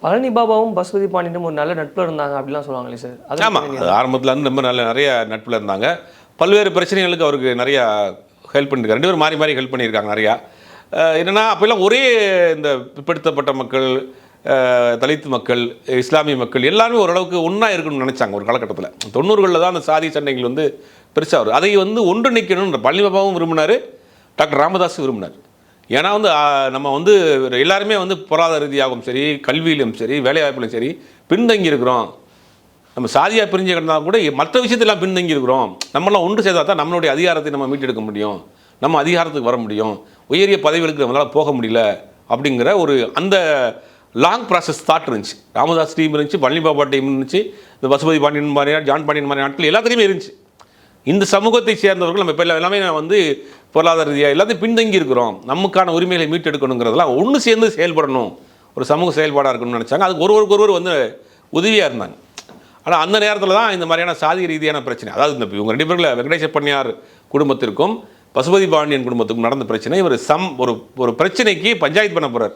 பழனி பாபாவும் பசுபதி பாண்டியனும் ஒரு நல்ல நட்பில் இருந்தாங்க அப்படிலாம் சொல்லுவாங்களே சார். ஆமாம், அது ஆரம்பத்தில் வந்து ரொம்ப நிறைய நட்பில் இருந்தாங்க. பல்வேறு பிரச்சனைகளுக்கு அவருக்கு நிறையா ஹெல்ப் பண்ணியிருக்காரு. 2 பேரும் மாறி மாறி ஹெல்ப் பண்ணியிருக்காங்க நிறையா. என்னென்னா அப்போல்லாம் ஒரே இந்த பிற்படுத்தப்பட்ட மக்கள், தலித் மக்கள், இஸ்லாமிய மக்கள் எல்லாருமே ஓரளவுக்கு ஒன்றா இருக்கணும்னு நினச்சாங்க ஒரு காலகட்டத்தில். 90களில் தான் அந்த சாதி சண்டைகள் வந்து பெருசாக வரும். அதை வந்து ஒன்றிணைக்கணும்ன்ற பழனி பாபாவும் விரும்பினார், டாக்டர் ராமதாஸும் விரும்பினார். ஏன்னா வந்து நம்ம வந்து எல்லாருமே வந்து பொருளாதார ரீதியாகவும் சரி, கல்வியிலும் சரி, வேலைவாய்ப்பிலும் சரி பின்தங்கி இருக்கிறோம். நம்ம சாதியாக பிரிஞ்சு கிடந்தால் கூட மற்ற விஷயத்தெல்லாம் பின்தங்கி இருக்கிறோம். நம்மளாம் ஒன்று செய்தால் தான் நம்மளுடைய அதிகாரத்தை நம்ம மீட்டெடுக்க முடியும், நம்ம அதிகாரத்துக்கு வர முடியும், உயரிய பதவிகளுக்கு நம்மளால் போக முடியல அப்படிங்கிற ஒரு அந்த லாங் ப்ராசஸ் தாட் இருந்துச்சு. ராமதாஸ் டீம் இருந்துச்சு, பழனி பாபா டீம் இருந்துச்சு, இந்த பசுபதி பாண்டியன் மாதிரியான, ஜான் பாண்டியன் மாதிரி நாட்கள் எல்லாத்துலேயுமே இருந்துச்சு. இந்த சமூகத்தை சேர்ந்தவர்கள் நம்ம இப்போ எல்லாமே வந்து பொருளாதார ரீதியாக எல்லாத்தையும் பின்தங்கி இருக்கிறோம், நமக்கான உரிமைகளை மீட்டெடுக்கணுங்கிறதெல்லாம் ஒன்று சேர்ந்து செயல்படணும், ஒரு சமூக செயல்பாடாக இருக்கணும்னு நினச்சாங்க. அதுக்கு ஒருவருக்கு வந்து உதவியாக இருந்தாங்க. ஆனால் அந்த நேரத்தில் தான் இந்த மாதிரியான சாதி ரீதியான பிரச்சனை, அதாவது இந்த இவங்க 2 பேரில் வெங்கடேச பண்ணையார் குடும்பத்திற்கும் பசுபதி பாண்டியன் குடும்பத்துக்கும் நடந்த பிரச்சனை, இவர் ஒரு பிரச்சனைக்கு பஞ்சாயத்து பண்ண போகிறார்.